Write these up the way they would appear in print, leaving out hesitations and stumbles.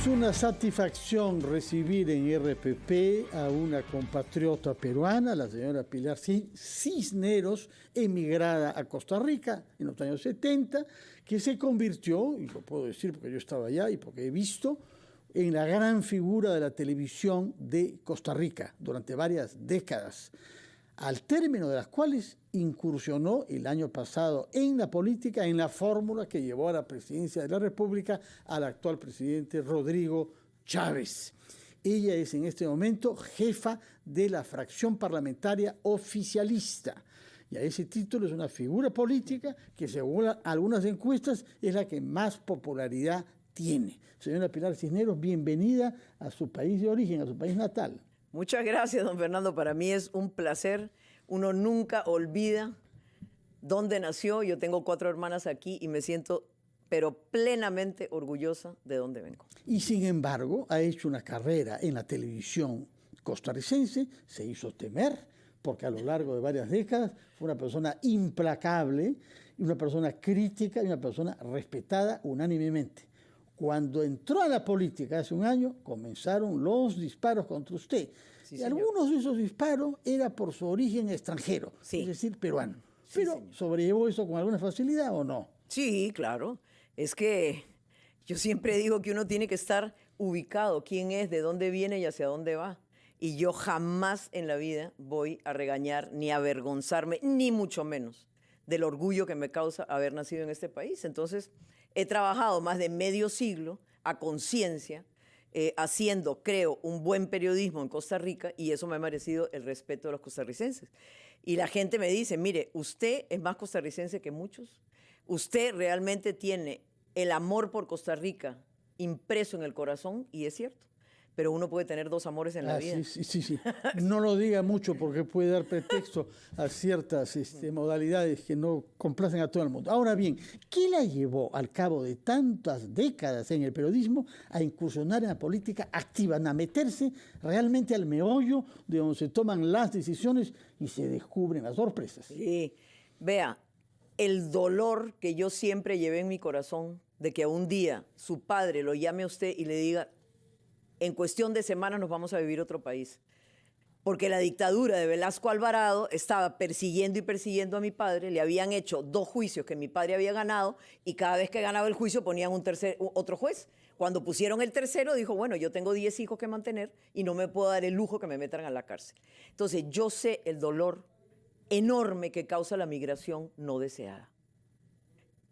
Es una satisfacción recibir en RPP a una compatriota peruana, la señora Pilar Cisneros, emigrada a Costa Rica en los años 70, que se convirtió, y lo puedo decir porque yo estaba allá y porque he visto, en la gran figura de la televisión de Costa Rica durante varias décadas, al término de las cuales incursionó el año pasado en la política, en la fórmula que llevó a la presidencia de la República al actual presidente Rodrigo Chávez. Ella es en este momento jefa de la fracción parlamentaria oficialista. Y a ese título es una figura política que, según algunas encuestas, es la que más popularidad tiene. Señora Pilar Cisneros, bienvenida a su país de origen, a su país natal. Muchas gracias, don Fernando. Para mí es un placer. Uno nunca olvida dónde nació. Yo tengo 4 hermanas aquí y me siento, pero plenamente orgullosa de dónde vengo. Y sin embargo, ha hecho una carrera en la televisión costarricense, se hizo temer, porque a lo largo de varias décadas fue una persona implacable, una persona crítica y una persona respetada unánimemente. Cuando entró a la política hace un año, comenzaron los disparos contra usted. Sí, y algunos de esos disparos era por su origen extranjero, sí, es decir, peruano. Sí, pero, señor, ¿sobrellevó eso con alguna facilidad o no? Sí, claro. Es que yo siempre digo que uno tiene que estar ubicado, quién es, de dónde viene y hacia dónde va. Y yo jamás en la vida voy a regañar ni a avergonzarme, ni mucho menos, del orgullo que me causa haber nacido en este país. Entonces, he trabajado más de medio siglo a conciencia, haciendo, creo, un buen periodismo en Costa Rica, y eso me ha merecido el respeto de los costarricenses. Y la gente me dice, mire, usted es más costarricense que muchos, usted realmente tiene el amor por Costa Rica impreso en el corazón, y es cierto. Pero uno puede tener 2 amores en la vida. Sí. No lo diga mucho porque puede dar pretexto a ciertas modalidades que no complacen a todo el mundo. Ahora bien, ¿qué la llevó al cabo de tantas décadas en el periodismo a incursionar en la política activa, a meterse realmente al meollo de donde se toman las decisiones y se descubren las sorpresas? Sí, vea, el dolor que yo siempre llevé en mi corazón de que un día su padre lo llame a usted y le diga, en cuestión de semanas nos vamos a vivir otro país. Porque la dictadura de Velasco Alvarado estaba persiguiendo y persiguiendo a mi padre, le habían hecho 2 juicios que mi padre había ganado y cada vez que ganaba el juicio ponían otro juez. Cuando pusieron el tercero dijo, bueno, yo tengo 10 hijos que mantener y no me puedo dar el lujo que me metan a la cárcel. Entonces yo sé el dolor enorme que causa la migración no deseada.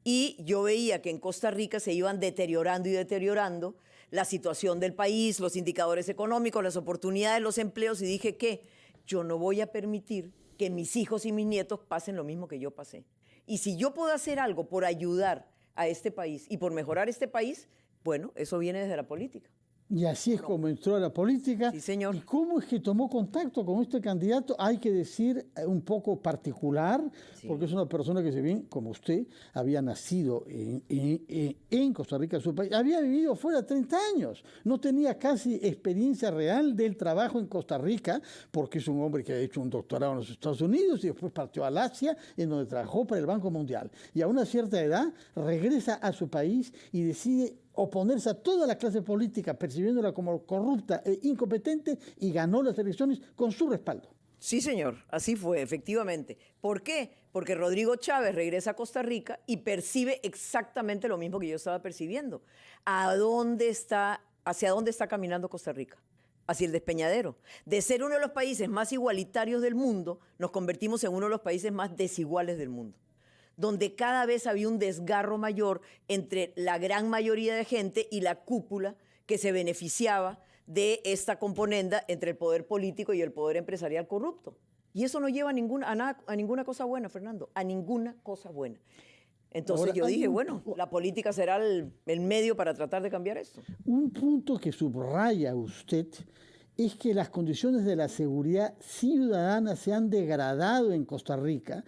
Y yo veía que en Costa Rica se iban deteriorando y deteriorando la situación del país, los indicadores económicos, las oportunidades, los empleos, y dije que yo no voy a permitir que mis hijos y mis nietos pasen lo mismo que yo pasé. Y si yo puedo hacer algo por ayudar a este país y por mejorar este país, bueno, eso viene desde la política. Y así es como entró a la política. Sí, señor. ¿Y cómo es que tomó contacto con este candidato? Hay que decir un poco particular, sí, porque es una persona que, si bien, como usted, había nacido en Costa Rica, su país, había vivido fuera 30 años. No tenía casi experiencia real del trabajo en Costa Rica, porque es un hombre que ha hecho un doctorado en los Estados Unidos y después partió al Asia, en donde trabajó para el Banco Mundial. Y a una cierta edad regresa a su país y decide oponerse a toda la clase política, percibiéndola como corrupta e incompetente, y ganó las elecciones con su respaldo. Sí, señor, así fue, efectivamente. ¿Por qué? Porque Rodrigo Chávez regresa a Costa Rica y percibe exactamente lo mismo que yo estaba percibiendo. ¿Hacia dónde está caminando Costa Rica? Hacia el despeñadero. De ser uno de los países más igualitarios del mundo, nos convertimos en uno de los países más desiguales del mundo, donde cada vez había un desgarro mayor entre la gran mayoría de gente y la cúpula que se beneficiaba de esta componenda entre el poder político y el poder empresarial corrupto. Y eso no lleva a ninguna cosa buena, Fernando, a ninguna cosa buena. Entonces ahora, yo dije, bueno, la política será el medio para tratar de cambiar esto. Un punto que subraya usted es que las condiciones de la seguridad ciudadana se han degradado en Costa Rica,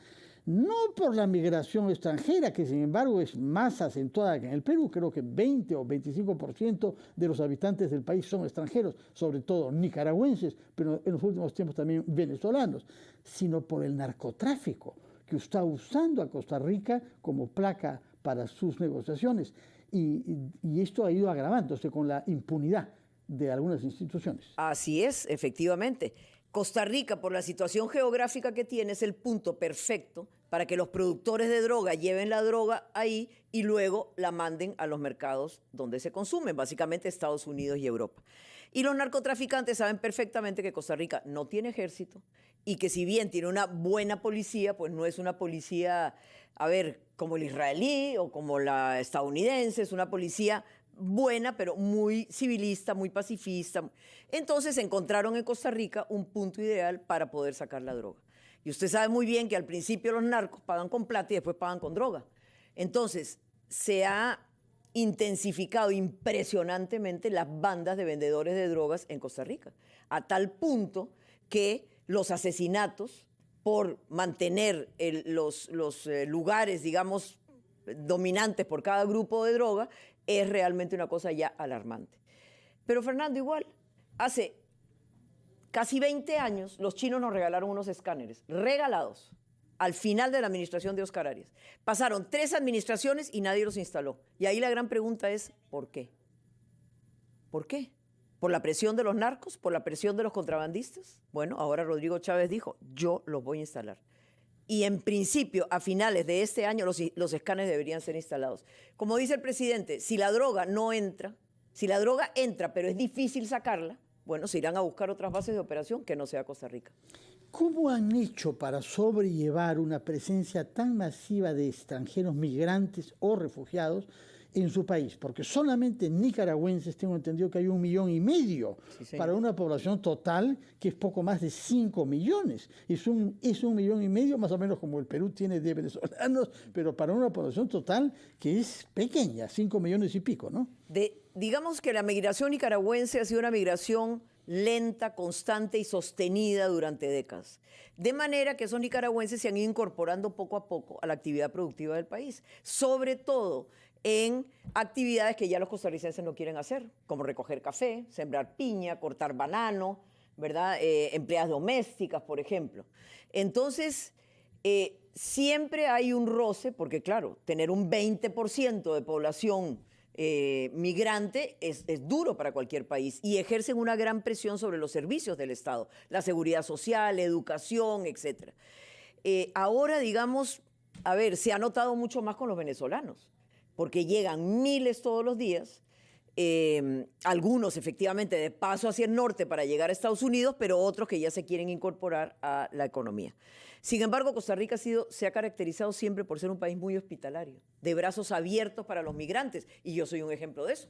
no por la migración extranjera, que sin embargo es más acentuada que en el Perú. Creo que 20 o 25% de los habitantes del país son extranjeros, sobre todo nicaragüenses, pero en los últimos tiempos también venezolanos, sino por el narcotráfico, que está usando a Costa Rica como placa para sus negociaciones. y esto ha ido agravándose con la impunidad de algunas instituciones. Así es, efectivamente. Costa Rica, por la situación geográfica que tiene, es el punto perfecto para que los productores de droga lleven la droga ahí y luego la manden a los mercados donde se consumen, básicamente Estados Unidos y Europa. Y los narcotraficantes saben perfectamente que Costa Rica no tiene ejército y que si bien tiene una buena policía, pues no es una policía, a ver, como la israelí o como la estadounidense, es una policía buena, pero muy civilista, muy pacifista. Entonces encontraron en Costa Rica un punto ideal para poder sacar la droga. Y usted sabe muy bien que al principio los narcos pagan con plata y después pagan con droga. Entonces se ha intensificado impresionantemente las bandas de vendedores de drogas en Costa Rica, a tal punto que los asesinatos por mantener los lugares, digamos, dominantes por cada grupo de droga, es realmente una cosa ya alarmante. Pero Fernando, igual, hace casi 20 años los chinos nos regalaron unos escáneres, regalados, al final de la administración de Óscar Arias. Pasaron 3 administraciones y nadie los instaló. Y ahí la gran pregunta es, ¿por qué? ¿Por qué? ¿Por la presión de los narcos? ¿Por la presión de los contrabandistas? Bueno, ahora Rodrigo Chávez dijo, yo los voy a instalar. Y en principio, a finales de este año, los escáneres deberían ser instalados. Como dice el presidente, si la droga no entra, si la droga entra pero es difícil sacarla, bueno, se irán a buscar otras bases de operación que no sea Costa Rica. ¿Cómo han hecho para sobrellevar una presencia tan masiva de extranjeros migrantes o refugiados en su país? Porque solamente nicaragüenses, tengo entendido que hay 1,5 millones, sí, para una población total que es poco más de 5 millones. Es 1,5 millones, más o menos como el Perú tiene de venezolanos, pero para una población total que es pequeña, 5 millones y pico, ¿no? Digamos que la migración nicaragüense ha sido una migración lenta, constante y sostenida durante décadas. De manera que esos nicaragüenses se han ido incorporando poco a poco a la actividad productiva del país, sobre todo en actividades que ya los costarricenses no quieren hacer, como recoger café, sembrar piña, cortar banano, ¿verdad? Empleadas domésticas, por ejemplo. Entonces, siempre hay un roce, porque claro, tener un 20% de población migrante es duro para cualquier país y ejercen una gran presión sobre los servicios del Estado, la seguridad social, la educación, etc. Ahora, digamos, a ver, se ha notado mucho más con los venezolanos, porque llegan miles todos los días, algunos efectivamente de paso hacia el norte para llegar a Estados Unidos, pero otros que ya se quieren incorporar a la economía. Sin embargo, Costa Rica se ha caracterizado siempre por ser un país muy hospitalario, de brazos abiertos para los migrantes, y yo soy un ejemplo de eso,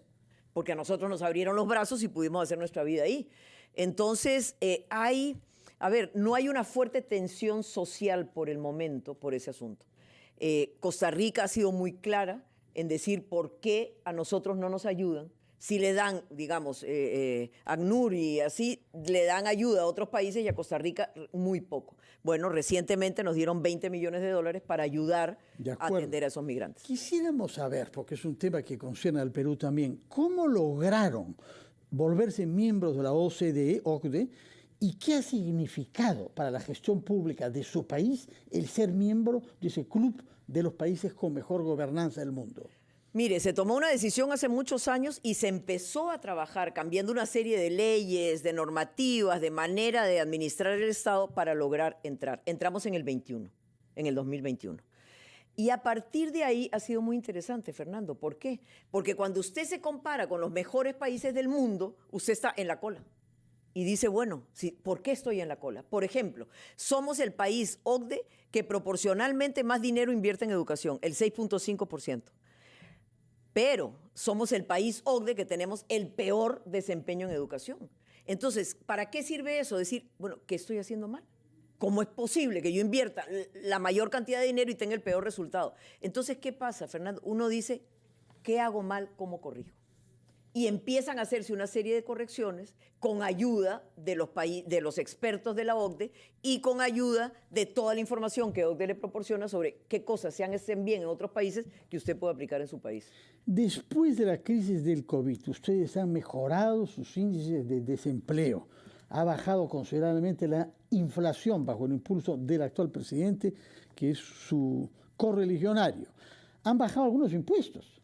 porque a nosotros nos abrieron los brazos y pudimos hacer nuestra vida ahí. Entonces, no hay una fuerte tensión social por el momento por ese asunto. Costa Rica ha sido muy clara en decir por qué a nosotros no nos ayudan. Si le dan, digamos, ACNUR y así, le dan ayuda a otros países y a Costa Rica muy poco. Bueno, recientemente nos dieron $20 millones para ayudar a atender a esos migrantes. Quisiéramos saber, porque es un tema que concierne al Perú también, ¿cómo lograron volverse miembros de la OCDE, y qué ha significado para la gestión pública de su país el ser miembro de ese club de los países con mejor gobernanza del mundo? Mire, se tomó una decisión hace muchos años y se empezó a trabajar cambiando una serie de leyes, de normativas, de manera de administrar el Estado para lograr entrar. Entramos en el 2021. Y a partir de ahí ha sido muy interesante, Fernando. ¿Por qué? Porque cuando usted se compara con los mejores países del mundo, usted está en la cola. Y dice, bueno, ¿por qué estoy en la cola? Por ejemplo, somos el país OCDE que proporcionalmente más dinero invierte en educación, el 6.5%. Pero somos el país OCDE que tenemos el peor desempeño en educación. Entonces, ¿para qué sirve eso? Decir, bueno, ¿qué estoy haciendo mal? ¿Cómo es posible que yo invierta la mayor cantidad de dinero y tenga el peor resultado? Entonces, ¿qué pasa, Fernando? Uno dice, ¿qué hago mal? ¿Cómo corrijo? Y empiezan a hacerse una serie de correcciones con ayuda de los expertos de la OCDE y con ayuda de toda la información que OCDE le proporciona sobre qué cosas se hacen bien en otros países que usted puede aplicar en su país. Después de la crisis del COVID, ustedes han mejorado sus índices de desempleo. Ha bajado considerablemente la inflación bajo el impulso del actual presidente, que es su correligionario. Han bajado algunos impuestos.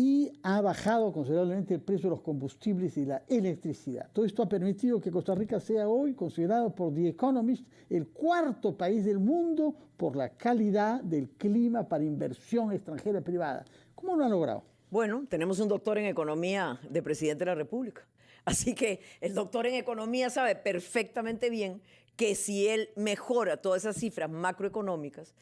y ha bajado considerablemente el precio de los combustibles y la electricidad. Todo esto ha permitido que Costa Rica sea hoy considerado por The Economist el cuarto país del mundo por la calidad del clima para inversión extranjera privada. ¿Cómo lo han logrado? Bueno, tenemos un doctor en economía de presidente de la República. Así que el doctor en economía sabe perfectamente bien que si él mejora todas esas cifras macroeconómicas,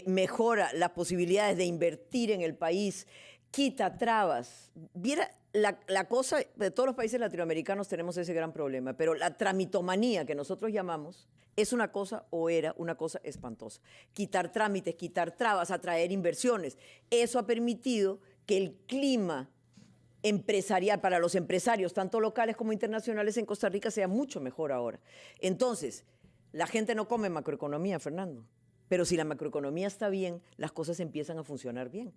mejora las posibilidades de invertir en el país, quita trabas. Viera la cosa, de todos los países latinoamericanos tenemos ese gran problema, pero la tramitomanía que nosotros llamamos es una cosa o era una cosa espantosa. Quitar trámites, quitar trabas, atraer inversiones. Eso ha permitido que el clima empresarial para los empresarios, tanto locales como internacionales en Costa Rica, sea mucho mejor ahora. Entonces, la gente no come macroeconomía, Fernando, pero si la macroeconomía está bien, las cosas empiezan a funcionar bien.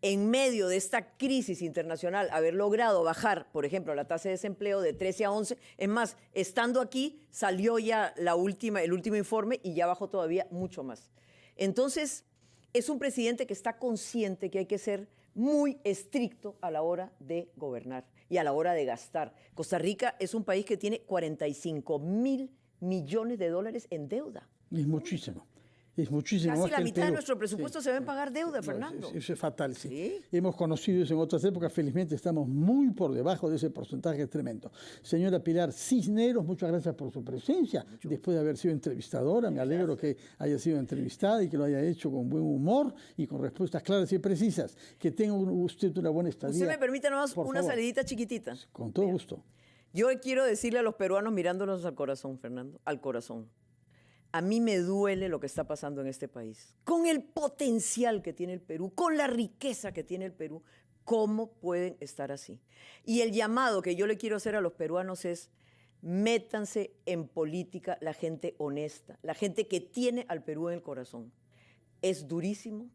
En medio de esta crisis internacional, haber logrado bajar, por ejemplo, la tasa de desempleo de 13 a 11, es más, estando aquí, salió ya el último informe y ya bajó todavía mucho más. Entonces, es un presidente que está consciente que hay que ser muy estricto a la hora de gobernar y a la hora de gastar. Costa Rica es un país que tiene 45.000 millones de dólares en deuda. Es muchísimo. Es muchísimo Casi más la que el mitad de Perú. nuestro presupuesto se va a pagar deuda, Fernando. Eso es fatal, sí. ¿Sí? Hemos conocido eso en otras épocas, felizmente estamos muy por debajo de ese porcentaje tremendo. Señora Pilar Cisneros, muchas gracias por su presencia. Después de haber sido entrevistadora, me alegro que haya sido entrevistada y que lo haya hecho con buen humor y con respuestas claras y precisas. Que tenga usted una buena estadía. Usted me permite nomás por una favor. salidita chiquitita. Con todo gusto. Yo quiero decirle a los peruanos mirándonos al corazón, Fernando, al corazón. A mí me duele lo que está pasando en este país. Con el potencial que tiene el Perú, con la riqueza que tiene el Perú, ¿cómo pueden estar así? Y el llamado que yo le quiero hacer a los peruanos es: métanse en política la gente honesta, la gente que tiene al Perú en el corazón. Es durísimo,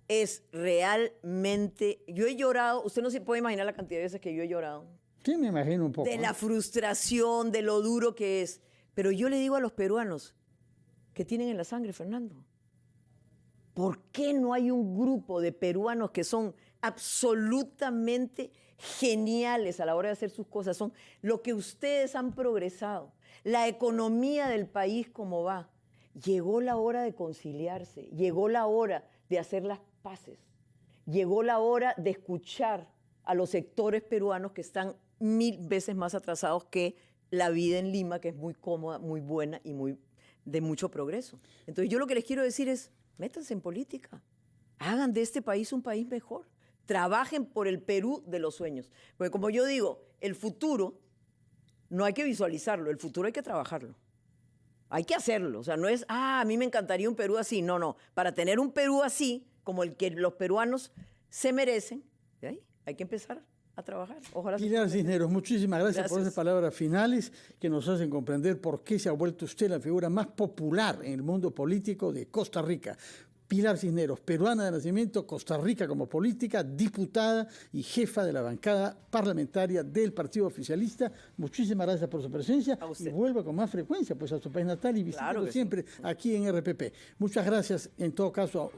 es realmente... Yo he llorado, usted no se puede imaginar la cantidad de veces que yo he llorado. Sí, me imagino un poco. De la frustración, de lo duro que es. Pero yo le digo a los peruanos que tienen en la sangre, Fernando, ¿por qué no hay un grupo de peruanos que son absolutamente geniales a la hora de hacer sus cosas? Son lo que ustedes han progresado, la economía del país como va. Llegó la hora de conciliarse, llegó la hora de hacer las paces, llegó la hora de escuchar a los sectores peruanos que están 1000 veces más atrasados que la vida en Lima, que es muy cómoda, muy buena y de mucho progreso. Entonces yo lo que les quiero decir es: métanse en política, hagan de este país un país mejor, trabajen por el Perú de los sueños. Porque como yo digo, el futuro no hay que visualizarlo, el futuro hay que trabajarlo. Hay que hacerlo, o sea, no es, a mí me encantaría un Perú así, no. Para tener un Perú así, como el que los peruanos se merecen, ¿de ahí? Hay que empezar a trabajar. Ojalá. Pilar Cisneros, muchísimas gracias por Gracias. esas palabras finales que nos hacen comprender por qué se ha vuelto usted la figura más popular en el mundo político de Costa Rica. Pilar Cisneros, peruana de nacimiento, Costa Rica como política, diputada y jefa de la bancada parlamentaria del Partido Oficialista. Muchísimas gracias por su presencia y vuelva con más frecuencia pues, a su país natal y visítelo Claro que siempre aquí en RPP. Muchas gracias en todo caso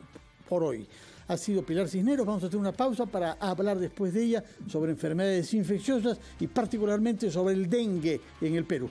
por hoy. Ha sido Pilar Cisneros. Vamos a hacer una pausa para hablar después de ella sobre enfermedades infecciosas y particularmente sobre el dengue en el Perú.